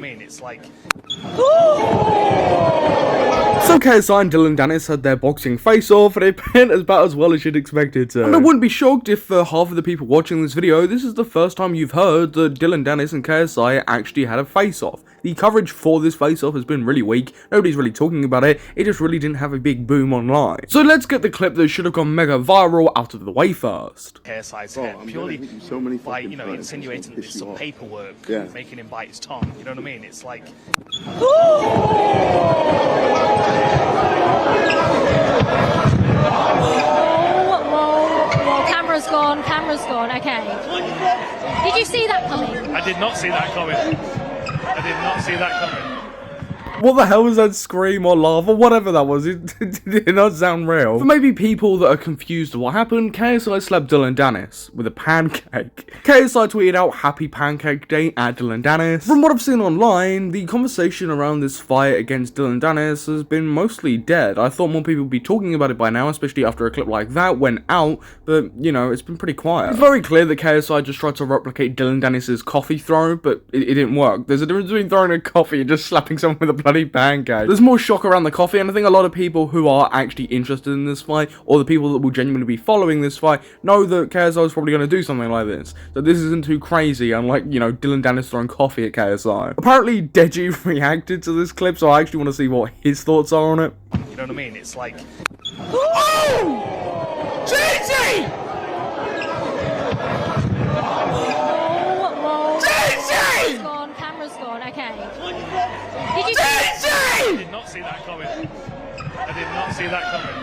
mean? It's like... So KSI and Dillon Danis had their boxing face-off, and it went about as well as you'd expect it to. And I wouldn't be shocked if for half of the people watching this video, this is the first time you've heard that Dillon Danis and KSI actually had a face-off. The coverage for this face-off has been really weak, nobody's really talking about it, it just really didn't have a big boom online. So let's get the clip that should have gone mega viral out of the way first. KSI's head, purely by, you know, insinuating that it's some paperwork, making him bite his tongue, you know what I mean? It's like... Whoa, camera's gone, okay. Did you see that coming? I did not see that coming. I did not see that coming. What the hell was that scream or laugh or whatever that was? It did not sound real. For maybe people that are confused of what happened, KSI slapped Dillon Danis with a pancake. KSI tweeted out happy pancake day at Dillon Danis. From what I've seen online, the conversation around this fight against Dillon Danis has been mostly dead. I thought more people would be talking about it by now, especially after a clip like that went out, but you know, it's been pretty quiet. It's very clear that KSI just tried to replicate Dillon Danis' coffee throw, but it didn't work. There's a difference between throwing a coffee and just slapping someone with a bloody pancake. There's more shock around the coffee, and I think a lot of people who are actually interested in this fight, or the people that will genuinely be following this fight, know that KSI is probably going to do something like this. So this isn't too crazy, unlike, you know, Dillon Danis throwing coffee at KSI. Apparently, Deji reacted to this clip, so I actually want to see what his thoughts are on it. You know what I mean? It's like... Oh! Gigi! Camera's gone, okay. I did not see that coming. I did not see that coming.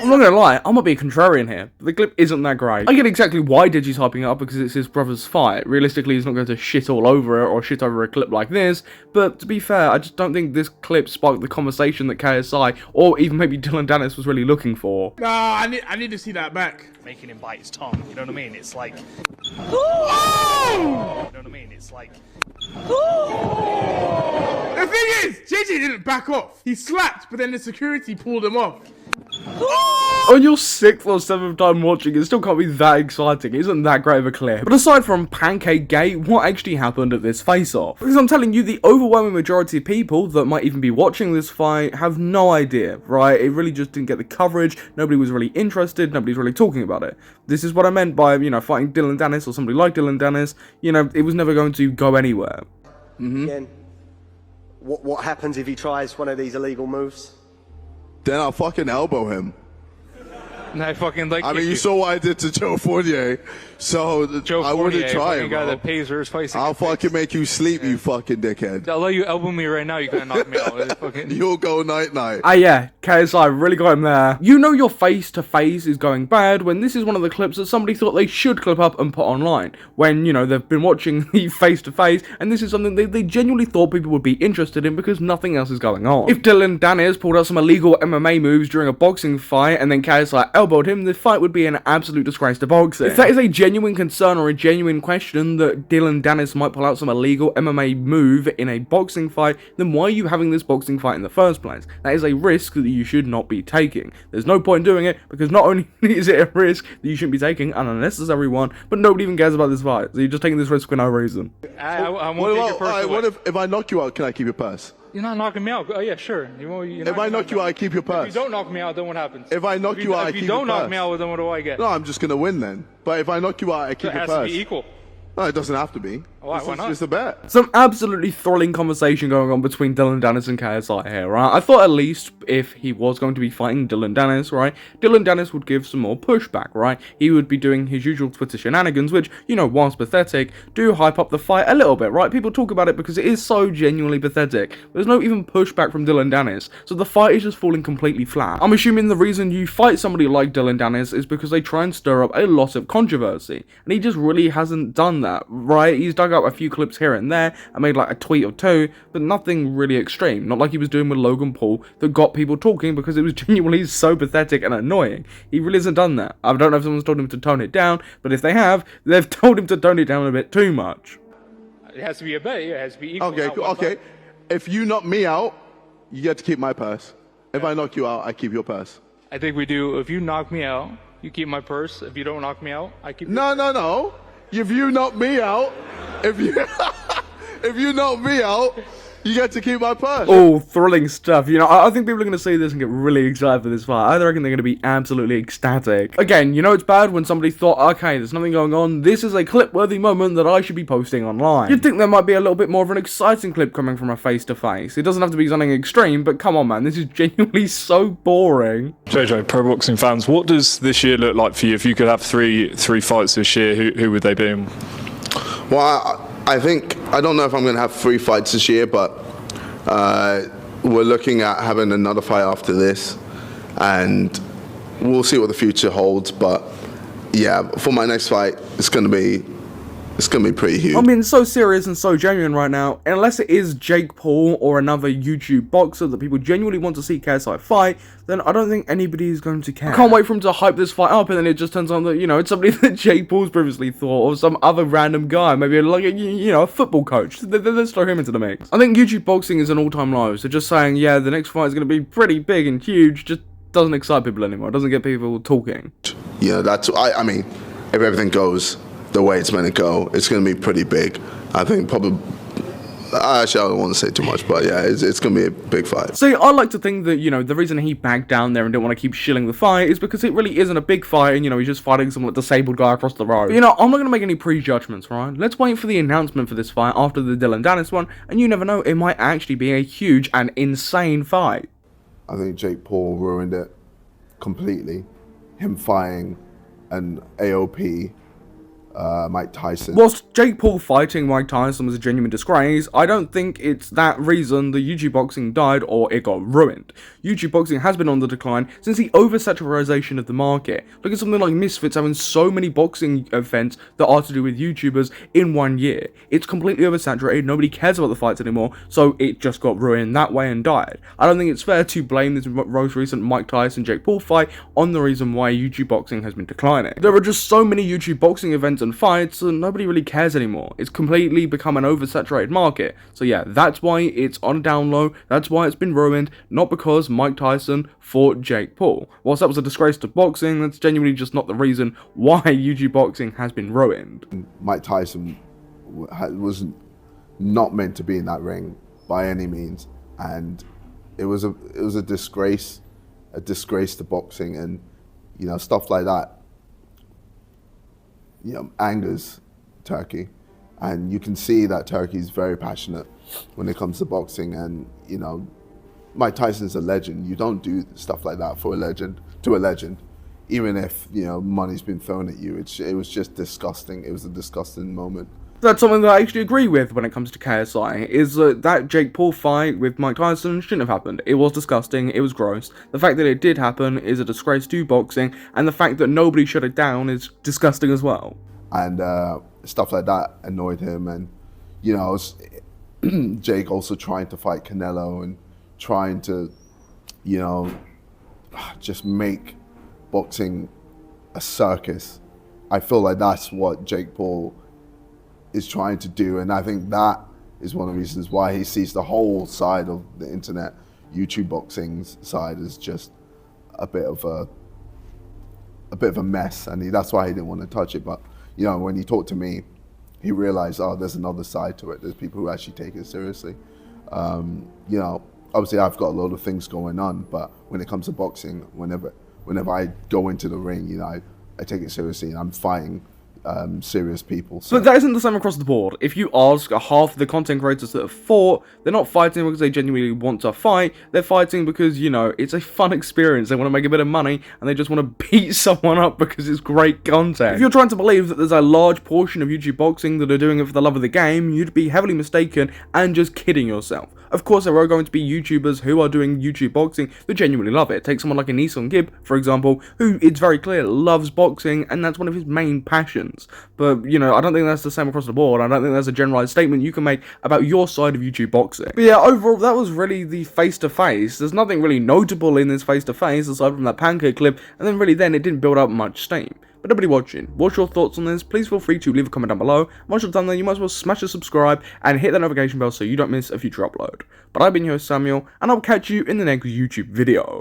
I'm not gonna lie, I might be a contrarian here, but the clip isn't that great. I get exactly why Deji's hyping it up, because it's his brother's fight. Realistically, he's not going to shit all over it, or shit over a clip like this, but to be fair, I just don't think this clip sparked the conversation that KSI, or even maybe Dillon Danis was really looking for. Nah, I need to see that back. Making him bite his tongue, you know what I mean? It's like... Oh! You know what I mean? It's like... The thing is, JJ didn't back off. He slapped, but then the security pulled him off. On your 6th or 7th time watching, it still can't be that exciting. It isn't that great of a clip. But aside from Pancake Gate, what actually happened at this face-off? Because I'm telling you, the overwhelming majority of people that might even be watching this fight have no idea, right? It really just didn't get the coverage. Nobody was really interested. Nobody's really talking about it. This is what I meant by, you know, fighting Dillon Danis or somebody like Dillon Danis. You know, it was never going to go anywhere. Again, what happens if he tries one of these illegal moves? Then I'll fucking elbow him. I fucking like. I mean, you saw what I did to Joe Fournier, so I wouldn't try him, guy bro. that pays for his fights. I'll fucking make you sleep, you fucking dickhead. I'll let you elbow me right now. You gonna knock me out. Fucking... You'll go night-night. Ah yeah, KSI really got him there. You know your face-to-face is going bad when this is one of the clips that somebody thought they should clip up and put online. When, you know, they've been watching the face-to-face, and this is something they genuinely thought people would be interested in because nothing else is going on. If Dillon Danis pulled out some illegal MMA moves during a boxing fight and then KSI elbowed him, the fight would be an absolute disgrace to boxing. If that is a genuine concern or a genuine question that Dillon Danis might pull out some illegal MMA move in a boxing fight, then why are you having this boxing fight in the first place? That is a risk that you should not be taking. There's no point in doing it, because not only is it a risk that you shouldn't be taking, an unnecessary one, but nobody even cares about this fight. So you're just taking this risk for no reason. I won't take your purse away. What if I knock you out, can I keep your purse? You're not knocking me out. Oh yeah, sure. If I knock you out, I keep your purse. If you don't knock me out, then what happens? If I knock you out, I keep your purse. If you don't knock me out, then what do I get? No, I'm just gonna win then. But if I knock you out, I keep your purse. It has to be equal. No, it doesn't have to be. Why not? It's just a bet. Some absolutely thrilling conversation going on between Dillon Danis and KSI here, right? I thought at least if he was going to be fighting Dillon Danis, right, Dillon Danis would give some more pushback, right? He would be doing his usual Twitter shenanigans, which, you know, whilst pathetic, do hype up the fight a little bit, right? People talk about it because it is so genuinely pathetic. There's no even pushback from Dillon Danis, so the fight is just falling completely flat. I'm assuming the reason you fight somebody like Dillon Danis is because they try and stir up a lot of controversy, and he just really hasn't done that, right? He's dug up a few clips here and there, and made like a tweet or two, but nothing really extreme. Not like he was doing with Logan Paul that got people talking because it was genuinely so pathetic and annoying. He really hasn't done that. I don't know if someone's told him to tone it down, but if they have, they've told him to tone it down a bit too much. It has to be a bet, yeah, it has to be equal. Okay, okay. If you knock me out, you get to keep my purse. If I knock you out, I keep your purse. I think we do. If you knock me out, you keep my purse. If you don't knock me out, I keep No. If you knock me out, If you knock me out, you get to keep my purse. Oh, thrilling stuff. You know, I think people are going to see this and get really excited for this fight. I reckon they're going to be absolutely ecstatic. Again, you know it's bad when somebody thought, okay, there's nothing going on. This is a clip-worthy moment that I should be posting online. You'd think there might be a little bit more of an exciting clip coming from a face-to-face. It doesn't have to be something extreme, but come on, man. This is genuinely so boring. JJ, pro boxing fans, what does this year look like for you? If you could have three fights this year, who would they be? Well, I think, I don't know if I'm going to have 3 fights this year, but we're looking at having another fight after this, and we'll see what the future holds. But yeah, for my next fight, it's going to be pretty huge. I'm being so serious and so genuine right now. Unless it is Jake Paul or another YouTube boxer that people genuinely want to see KSI fight, then I don't think anybody is going to care. I can't wait for him to hype this fight up, and then it just turns out that, you know, it's somebody that Jake Paul's previously thought, or some other random guy, maybe like a football coach. Let's throw him into the mix. I think YouTube boxing is an all-time low, so just saying, yeah, the next fight is going to be pretty big and huge, just doesn't excite people anymore. It doesn't get people talking. Yeah, I mean, if everything goes the way it's meant to go, it's going to be pretty big. I think probably, actually I don't want to say too much, but yeah, it's going to be a big fight. See, I like to think that, you know, the reason he backed down there and didn't want to keep shilling the fight is because it really isn't a big fight, and, you know, he's just fighting some disabled guy across the road. But, you know, I'm not going to make any prejudgments, right? Let's wait for the announcement for this fight after the Dillon Danis one, and you never know, it might actually be a huge and insane fight. I think Jake Paul ruined it completely. Him fighting an AOP Mike Tyson. Whilst Jake Paul fighting Mike Tyson was a genuine disgrace, I don't think it's that reason that YouTube boxing died or it got ruined. YouTube boxing has been on the decline since the oversaturation of the market. Look at something like Misfits having so many boxing events that are to do with YouTubers in 1 year. It's completely oversaturated, nobody cares about the fights anymore, so it just got ruined that way and died. I don't think it's fair to blame this most recent Mike Tyson Jake Paul fight on the reason why YouTube boxing has been declining. There are just so many YouTube boxing events and fights and nobody really cares anymore. It's completely become an oversaturated market. So yeah, that's why it's on down low, that's why it's been ruined, not because Mike Tyson fought Jake Paul. Whilst that was a disgrace to boxing, that's genuinely just not the reason why YouTube boxing has been ruined. Mike Tyson was not meant to be in that ring by any means, and it was a disgrace to boxing, and you know, stuff like that, you know, angers Turkey, and you can see that Turkey is very passionate when it comes to boxing. And you know, Mike Tyson's a legend. You don't do stuff like that for a legend, even if, you know, money's been thrown at you. It was just disgusting. It was a disgusting moment. That's something that I actually agree with when it comes to KSI, is that Jake Paul fight with Mike Tyson shouldn't have happened. It was disgusting, it was gross. The fact that it did happen is a disgrace to boxing, and the fact that nobody shut it down is disgusting as well. And stuff like that annoyed him, and, you know, Jake also trying to fight Canelo and trying to, you know, just make boxing a circus. I feel like that's what Jake Paul is trying to do, and I think that is one of the reasons why he sees the whole side of the internet, YouTube boxing's side, as just a bit of a mess, and that's why he didn't want to touch it. But you know, when he talked to me, he realized, oh, there's another side to it. There's people who actually take it seriously. You know, obviously I've got a lot of things going on, but when it comes to boxing, whenever I go into the ring, you know, I take it seriously, and I'm fighting serious people. So. But that isn't the same across the board. If you ask half the content creators that have fought, they're not fighting because they genuinely want to fight. They're fighting because, you know, it's a fun experience. They want to make a bit of money, and they just want to beat someone up because it's great content. If you're trying to believe that there's a large portion of YouTube boxing that are doing it for the love of the game, you'd be heavily mistaken and just kidding yourself. Of course, there are going to be YouTubers who are doing YouTube boxing that genuinely love it. Take someone like a Nissan Gibb, for example, who, it's very clear, loves boxing, and that's one of his main passions. But, you know, I don't think that's the same across the board. I don't think that's a generalized statement you can make about your side of YouTube boxing. But yeah, overall, that was really the face-to-face. There's nothing really notable in this face-to-face, aside from that pancake clip, and then really then it didn't build up much steam. But nobody watching, what's your thoughts on this? Please feel free to leave a comment down below. Once you've done that, you might as well smash the subscribe and hit that notification bell so you don't miss a future upload. But I've been your host, Samuel, and I'll catch you in the next YouTube video.